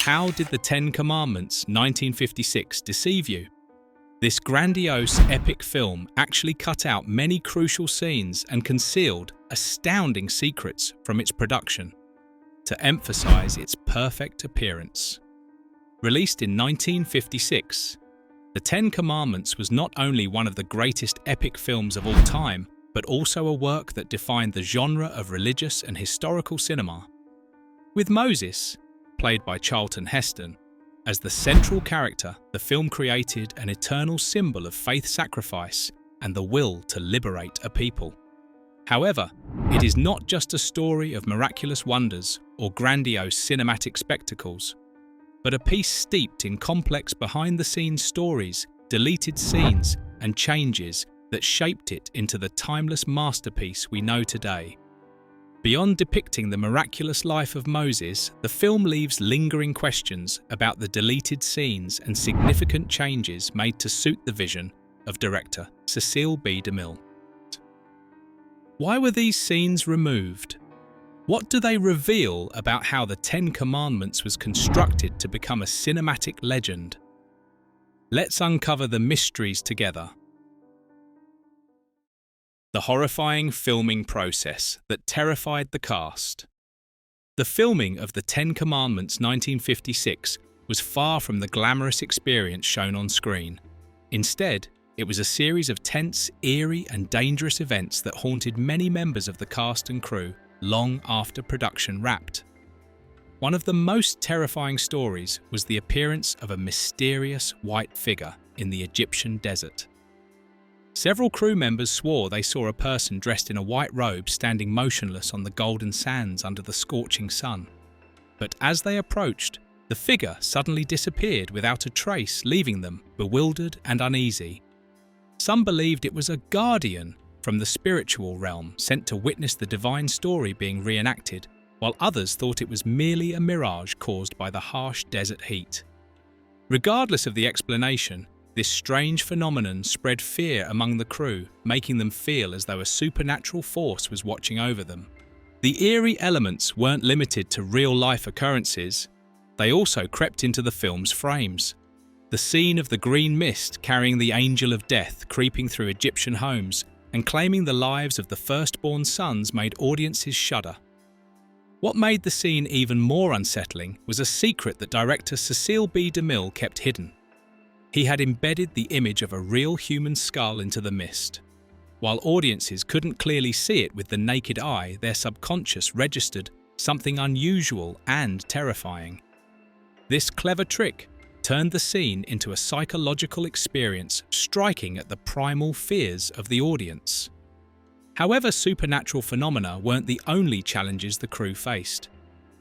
how did the Ten Commandments 1956 deceive you? This grandiose, epic film actually cut out many crucial scenes and concealed astounding secrets from its production to emphasize its perfect appearance. Released in 1956, The Ten Commandments was not only one of the greatest epic films of all time, but also a work that defined the genre of religious and historical cinema. With Moses, played by Charlton Heston, as the central character, the film created an eternal symbol of faith sacrifice and the will to liberate a people. However, it is not just a story of miraculous wonders or grandiose cinematic spectacles, but a piece steeped in complex behind-the-scenes stories, deleted scenes, and changes that shaped it into the timeless masterpiece we know today. Beyond depicting the miraculous life of Moses, the film leaves lingering questions about the deleted scenes and significant changes made to suit the vision of director Cecil B. DeMille. Why were these scenes removed? What do they reveal about how the Ten Commandments was constructed to become a cinematic legend? Let's uncover the mysteries together. The horrifying filming process that terrified the cast. The filming of The Ten Commandments 1956 was far from the glamorous experience shown on screen. Instead, it was a series of tense, eerie, and dangerous events that haunted many members of the cast and crew long after production wrapped. One of the most terrifying stories was the appearance of a mysterious white figure in the Egyptian desert. Several crew members swore they saw a person dressed in a white robe standing motionless on the golden sands under the scorching sun. But as they approached, the figure suddenly disappeared without a trace, leaving them bewildered and uneasy. Some believed it was a guardian from the spiritual realm sent to witness the divine story being reenacted, while others thought it was merely a mirage caused by the harsh desert heat. Regardless of the explanation, this strange phenomenon spread fear among the crew, making them feel as though a supernatural force was watching over them. The eerie elements weren't limited to real-life occurrences. They also crept into the film's frames. The scene of the green mist carrying the angel of death creeping through Egyptian homes and claiming the lives of the firstborn sons made audiences shudder. What made the scene even more unsettling was a secret that director Cecil B. DeMille kept hidden. He had embedded the image of a real human skull into the mist. While audiences couldn't clearly see it with the naked eye, their subconscious registered something unusual and terrifying. This clever trick turned the scene into a psychological experience, striking at the primal fears of the audience. However, supernatural phenomena weren't the only challenges the crew faced.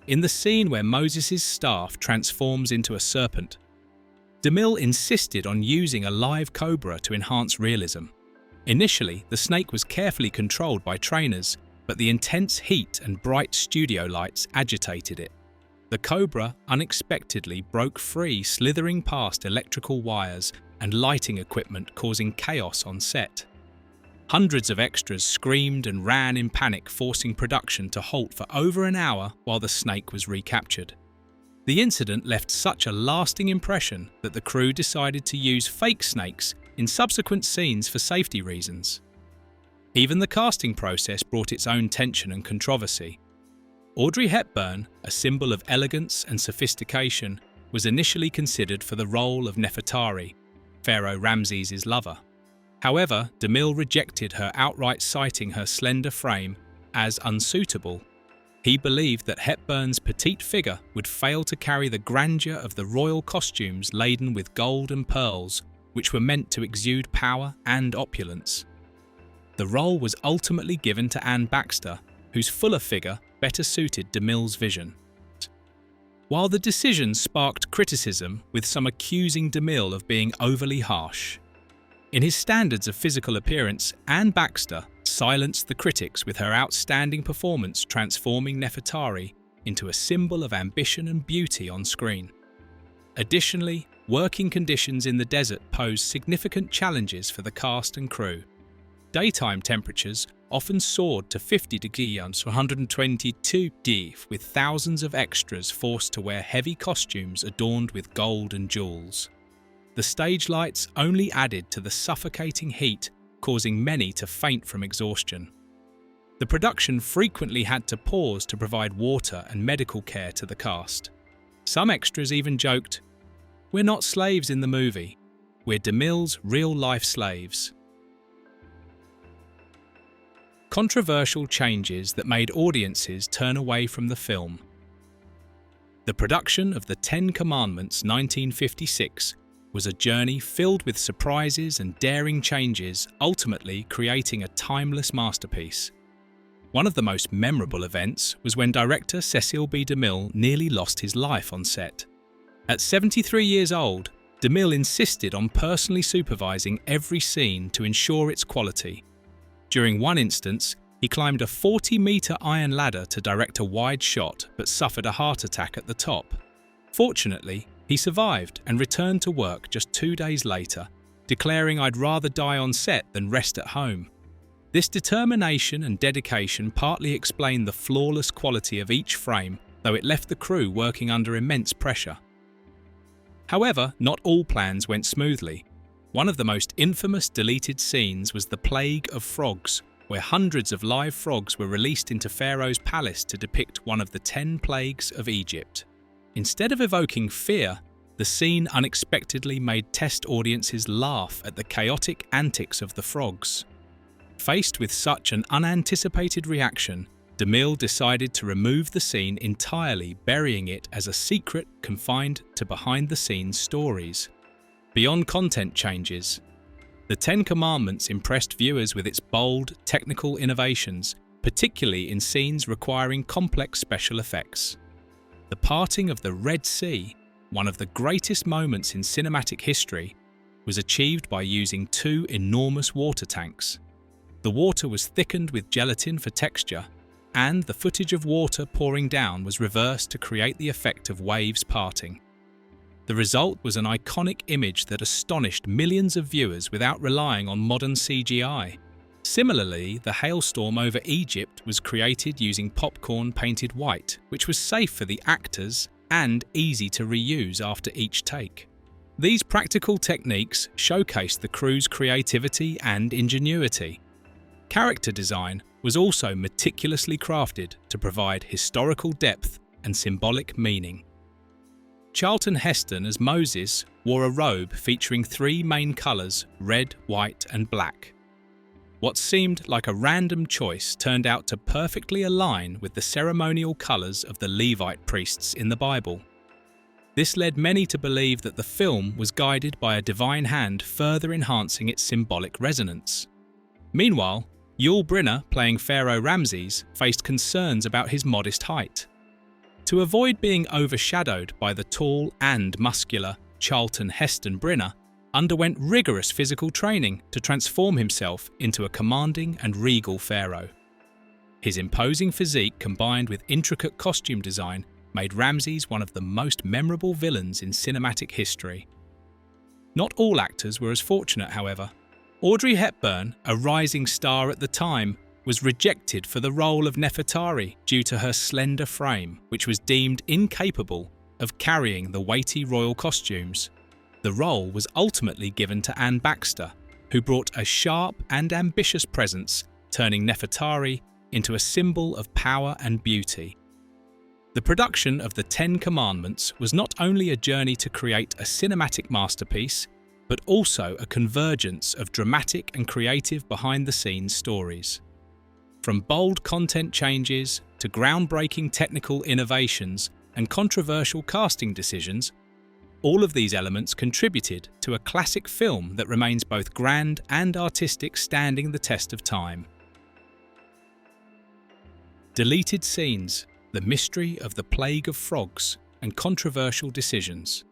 In the scene where Moses' staff transforms into a serpent, DeMille insisted on using a live cobra to enhance realism. Initially, the snake was carefully controlled by trainers, but the intense heat and bright studio lights agitated it. The cobra unexpectedly broke free, slithering past electrical wires and lighting equipment, causing chaos on set. Hundreds of extras screamed and ran in panic, forcing production to halt for over an hour while the snake was recaptured. The incident left such a lasting impression that the crew decided to use fake snakes in subsequent scenes for safety reasons. Even the casting process brought its own tension and controversy. Audrey Hepburn, a symbol of elegance and sophistication, was initially considered for the role of Nefertari, Pharaoh Ramses' lover. However, DeMille rejected her, outright citing her slender frame as unsuitable. He believed that Hepburn's petite figure would fail to carry the grandeur of the royal costumes laden with gold and pearls, which were meant to exude power and opulence. The role was ultimately given to Anne Baxter, whose fuller figure better suited DeMille's vision. While the decision sparked criticism, with some accusing DeMille of being overly harsh, in his standards of physical appearance, Anne Baxter silenced the critics with her outstanding performance, transforming Nefertari into a symbol of ambition and beauty on screen. Additionally, working conditions in the desert posed significant challenges for the cast and crew. Daytime temperatures often soared to 50 degrees 122 degrees, with thousands of extras forced to wear heavy costumes adorned with gold and jewels. The stage lights only added to the suffocating heat, causing many to faint from exhaustion. The production frequently had to pause to provide water and medical care to the cast. Some extras even joked, "We're not slaves in the movie, we're DeMille's real-life slaves." Controversial changes that made audiences turn away from the film. The production of The Ten Commandments 1956 was a journey filled with surprises and daring changes, ultimately creating a timeless masterpiece. One of the most memorable events was when director Cecil B. DeMille nearly lost his life on set. At 73 years old, DeMille insisted on personally supervising every scene to ensure its quality. During one instance, he climbed a 40-meter iron ladder to direct a wide shot but suffered a heart attack at the top. Fortunately, he survived and returned to work just 2 days later, declaring, "I'd rather die on set than rest at home." This determination and dedication partly explained the flawless quality of each frame, though it left the crew working under immense pressure. However, not all plans went smoothly. One of the most infamous deleted scenes was the Plague of Frogs, where hundreds of live frogs were released into Pharaoh's palace to depict one of the 10 plagues of Egypt. Instead of evoking fear, the scene unexpectedly made test audiences laugh at the chaotic antics of the frogs. Faced with such an unanticipated reaction, DeMille decided to remove the scene entirely, burying it as a secret confined to behind-the-scenes stories. Beyond content changes, The Ten Commandments impressed viewers with its bold, technical innovations, particularly in scenes requiring complex special effects. The parting of the Red Sea, one of the greatest moments in cinematic history, was achieved by using 2 enormous water tanks. The water was thickened with gelatin for texture, and the footage of water pouring down was reversed to create the effect of waves parting. The result was an iconic image that astonished millions of viewers without relying on modern CGI. Similarly, the hailstorm over Egypt was created using popcorn painted white, which was safe for the actors and easy to reuse after each take. These practical techniques showcased the crew's creativity and ingenuity. Character design was also meticulously crafted to provide historical depth and symbolic meaning. Charlton Heston as Moses wore a robe featuring 3 main colours, red, white and black. What seemed like a random choice turned out to perfectly align with the ceremonial colours of the Levite priests in the Bible. This led many to believe that the film was guided by a divine hand, further enhancing its symbolic resonance. Meanwhile, Yul Brynner, playing Pharaoh Rameses, faced concerns about his modest height. To avoid being overshadowed by the tall and muscular Charlton Heston Brynner, underwent rigorous physical training to transform himself into a commanding and regal pharaoh. His imposing physique combined with intricate costume design made Rameses one of the most memorable villains in cinematic history. Not all actors were as fortunate, however. Audrey Hepburn, a rising star at the time, was rejected for the role of Nefertari due to her slender frame, which was deemed incapable of carrying the weighty royal costumes. The role was ultimately given to Anne Baxter, who brought a sharp and ambitious presence, turning Nefertari into a symbol of power and beauty. The production of The Ten Commandments was not only a journey to create a cinematic masterpiece, but also a convergence of dramatic and creative behind-the-scenes stories. From bold content changes to groundbreaking technical innovations and controversial casting decisions, all of these elements contributed to a classic film that remains both grand and artistic, standing the test of time. Deleted scenes, the mystery of the Plague of Frogs, and controversial decisions.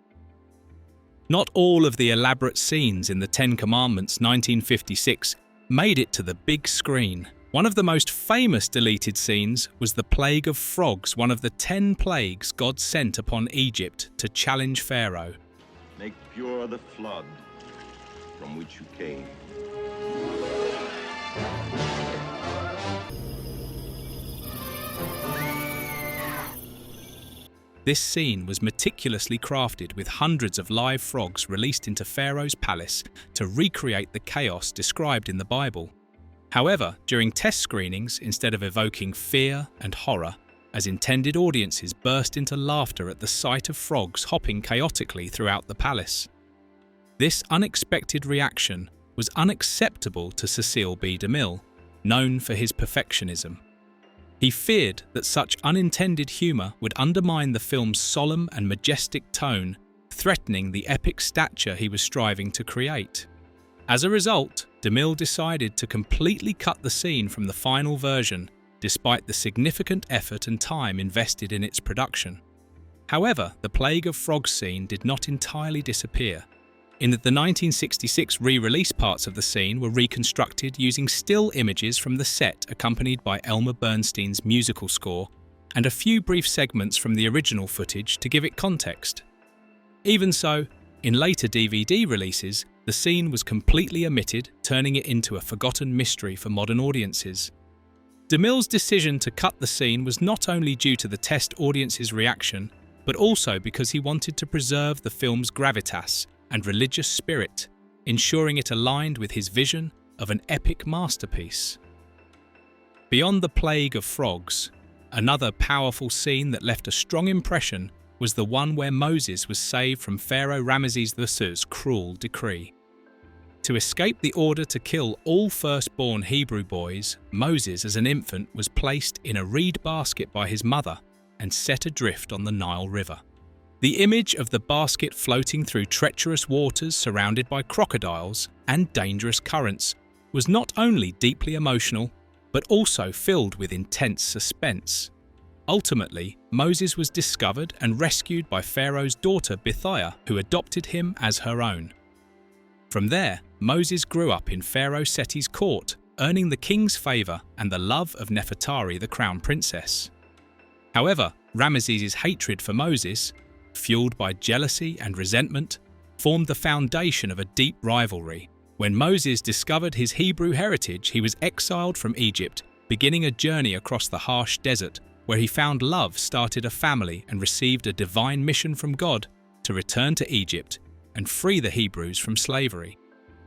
Not all of the elaborate scenes in The Ten Commandments 1956 made it to the big screen. One of the most famous deleted scenes was the Plague of Frogs, one of the 10 plagues God sent upon Egypt to challenge Pharaoh. Make pure the flood from which you came. This scene was meticulously crafted with hundreds of live frogs released into Pharaoh's palace to recreate the chaos described in the Bible. However, during test screenings, instead of evoking fear and horror, as intended, audiences burst into laughter at the sight of frogs hopping chaotically throughout the palace. This unexpected reaction was unacceptable to Cecil B. DeMille, known for his perfectionism. He feared that such unintended humour would undermine the film's solemn and majestic tone, threatening the epic stature he was striving to create. As a result, DeMille decided to completely cut the scene from the final version, despite the significant effort and time invested in its production. However, the Plague of Frogs scene did not entirely disappear, in that the 1966 re-release parts of the scene were reconstructed using still images from the set accompanied by Elmer Bernstein's musical score and a few brief segments from the original footage to give it context. Even so, in later DVD releases, the scene was completely omitted, turning it into a forgotten mystery for modern audiences. DeMille's decision to cut the scene was not only due to the test audience's reaction, but also because he wanted to preserve the film's gravitas and religious spirit, ensuring it aligned with his vision of an epic masterpiece. Beyond the Plague of Frogs, another powerful scene that left a strong impression was the one where Moses was saved from Pharaoh Rameses II's cruel decree. To escape the order to kill all firstborn Hebrew boys, Moses as an infant was placed in a reed basket by his mother and set adrift on the Nile River. The image of the basket floating through treacherous waters surrounded by crocodiles and dangerous currents was not only deeply emotional, but also filled with intense suspense. Ultimately, Moses was discovered and rescued by Pharaoh's daughter Bithiah, who adopted him as her own. From there, Moses grew up in Pharaoh Seti's court, earning the king's favour and the love of Nefertari, the crown princess. However, Ramesses' hatred for Moses, fueled by jealousy and resentment, formed the foundation of a deep rivalry. When Moses discovered his Hebrew heritage, he was exiled from Egypt, beginning a journey across the harsh desert, where he found love, started a family, and received a divine mission from God to return to Egypt and free the Hebrews from slavery.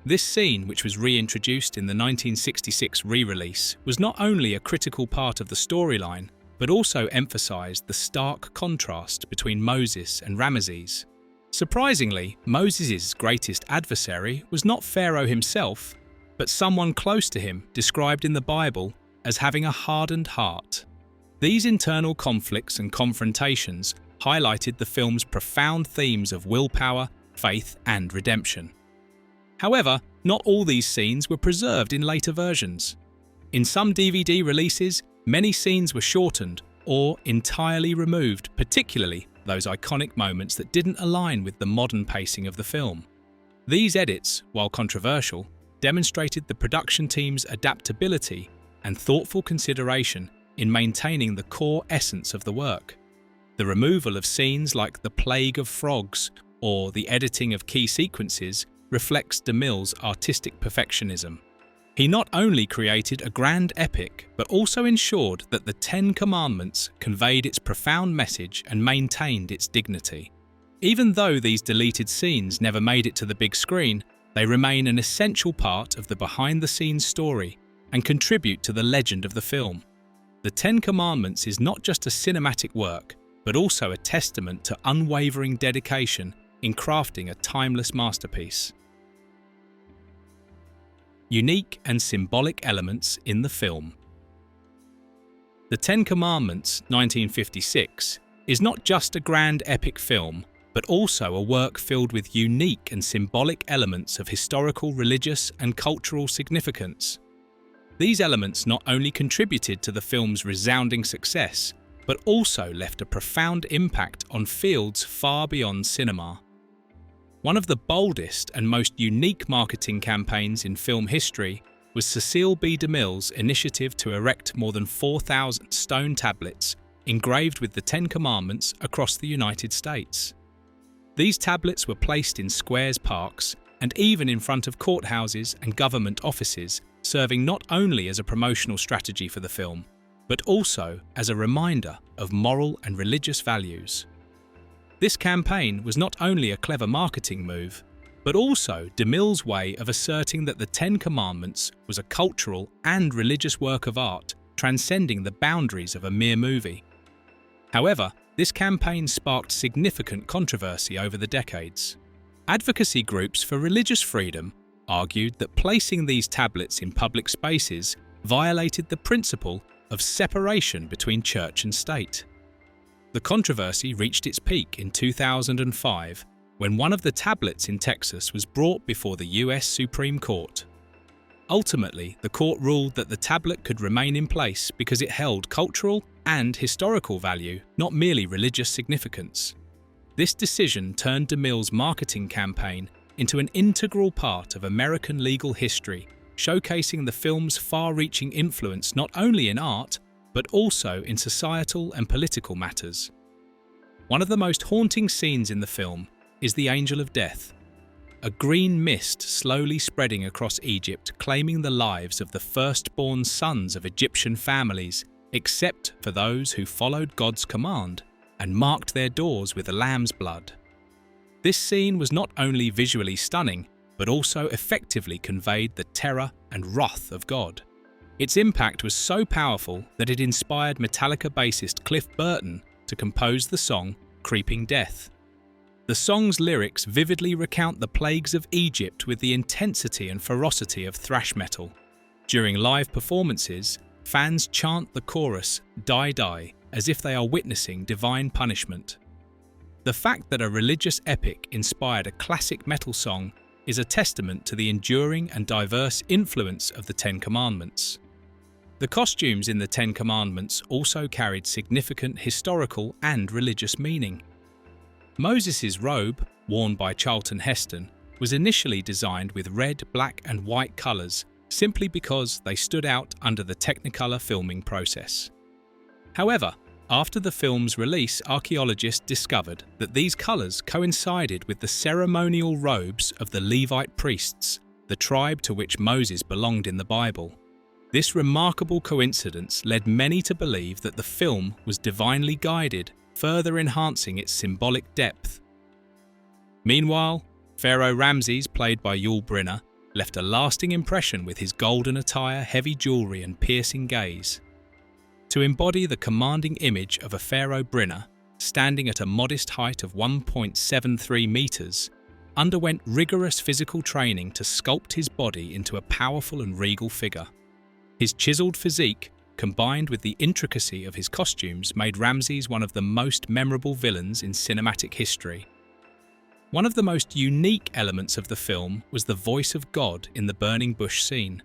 This scene, which was reintroduced in the 1966 re-release, was not only a critical part of the storyline, but also emphasized the stark contrast between Moses and Rameses. Surprisingly, Moses' greatest adversary was not Pharaoh himself, but someone close to him, described in the Bible as having a hardened heart. These internal conflicts and confrontations highlighted the film's profound themes of willpower, faith, and redemption. However, not all these scenes were preserved in later versions. In some DVD releases, many scenes were shortened or entirely removed, particularly those iconic moments that didn't align with the modern pacing of the film. These edits, while controversial, demonstrated the production team's adaptability and thoughtful consideration in maintaining the core essence of the work. The removal of scenes like the Plague of Frogs or the editing of key sequences reflects DeMille's artistic perfectionism. He not only created a grand epic, but also ensured that the Ten Commandments conveyed its profound message and maintained its dignity. Even though these deleted scenes never made it to the big screen, they remain an essential part of the behind-the-scenes story and contribute to the legend of the film. The Ten Commandments is not just a cinematic work, but also a testament to unwavering dedication in crafting a timeless masterpiece. Unique and symbolic elements in the film. The Ten Commandments, 1956, is not just a grand epic film, but also a work filled with unique and symbolic elements of historical, religious, and cultural significance. These elements not only contributed to the film's resounding success, but also left a profound impact on fields far beyond cinema. One of the boldest and most unique marketing campaigns in film history was Cecil B. DeMille's initiative to erect more than 4,000 stone tablets engraved with the Ten Commandments across the United States. These tablets were placed in squares, parks, and even in front of courthouses and government offices, serving not only as a promotional strategy for the film, but also as a reminder of moral and religious values. This campaign was not only a clever marketing move, but also DeMille's way of asserting that the Ten Commandments was a cultural and religious work of art transcending the boundaries of a mere movie. However, this campaign sparked significant controversy over the decades. Advocacy groups for religious freedom argued that placing these tablets in public spaces violated the principle of separation between church and state. The controversy reached its peak in 2005 when one of the tablets in Texas was brought before the US Supreme Court. Ultimately, the court ruled that the tablet could remain in place because it held cultural and historical value, not merely religious significance. This decision turned DeMille's marketing campaign into an integral part of American legal history, showcasing the film's far-reaching influence not only in art, but also in societal and political matters. One of the most haunting scenes in the film is the Angel of Death, a green mist slowly spreading across Egypt, claiming the lives of the firstborn sons of Egyptian families, except for those who followed God's command and marked their doors with the lamb's blood. This scene was not only visually stunning, but also effectively conveyed the terror and wrath of God. Its impact was so powerful that it inspired Metallica bassist Cliff Burton to compose the song Creeping Death. The song's lyrics vividly recount the plagues of Egypt with the intensity and ferocity of thrash metal. During live performances, fans chant the chorus "Die Die" as if they are witnessing divine punishment. The fact that a religious epic inspired a classic metal song is a testament to the enduring and diverse influence of the Ten Commandments. The costumes in the Ten Commandments also carried significant historical and religious meaning. Moses' robe, worn by Charlton Heston, was initially designed with red, black and white colours simply because they stood out under the Technicolor filming process. However, after the film's release, archaeologists discovered that these colours coincided with the ceremonial robes of the Levite priests, the tribe to which Moses belonged in the Bible. This remarkable coincidence led many to believe that the film was divinely guided, further enhancing its symbolic depth. Meanwhile, Pharaoh Rameses, played by Yul Brynner, left a lasting impression with his golden attire, heavy jewellery and piercing gaze. To embody the commanding image of a Pharaoh, Brynner, standing at a modest height of 1.73 metres, underwent rigorous physical training to sculpt his body into a powerful and regal figure. His chiselled physique, combined with the intricacy of his costumes, made Rameses one of the most memorable villains in cinematic history. One of the most unique elements of the film was the voice of God in the burning bush scene.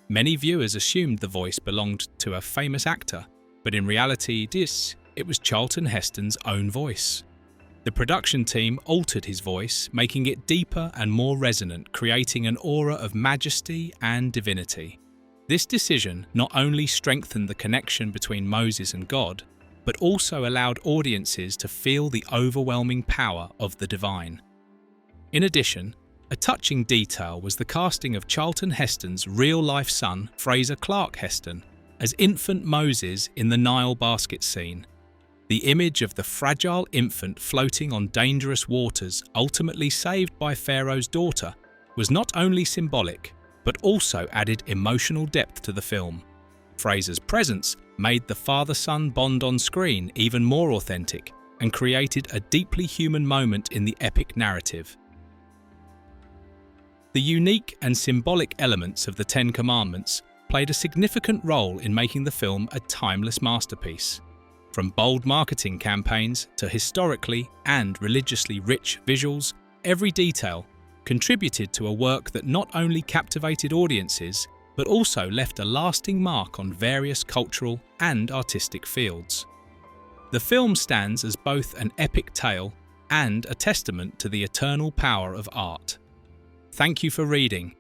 Many viewers assumed the voice belonged to a famous actor, but in reality, it was Charlton Heston's own voice. The production team altered his voice, making it deeper and more resonant, creating an aura of majesty and divinity. This decision not only strengthened the connection between Moses and God, but also allowed audiences to feel the overwhelming power of the divine. In addition, a touching detail was the casting of Charlton Heston's real-life son, Fraser Clark Heston, as infant Moses in the Nile basket scene. The image of the fragile infant floating on dangerous waters, ultimately saved by Pharaoh's daughter, was not only symbolic, but also added emotional depth to the film. Fraser's presence made the father-son bond on screen even more authentic and created a deeply human moment in the epic narrative. The unique and symbolic elements of the Ten Commandments played a significant role in making the film a timeless masterpiece. From bold marketing campaigns to historically and religiously rich visuals, every detail contributed to a work that not only captivated audiences, but also left a lasting mark on various cultural and artistic fields. The film stands as both an epic tale and a testament to the eternal power of art. Thank you for reading.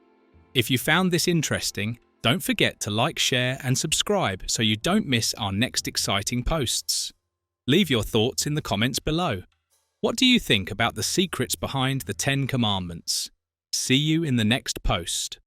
If you found this interesting, don't forget to like, share and subscribe so you don't miss our next exciting posts. Leave your thoughts in the comments below. What do you think about the secrets behind the Ten Commandments? See you in the next post.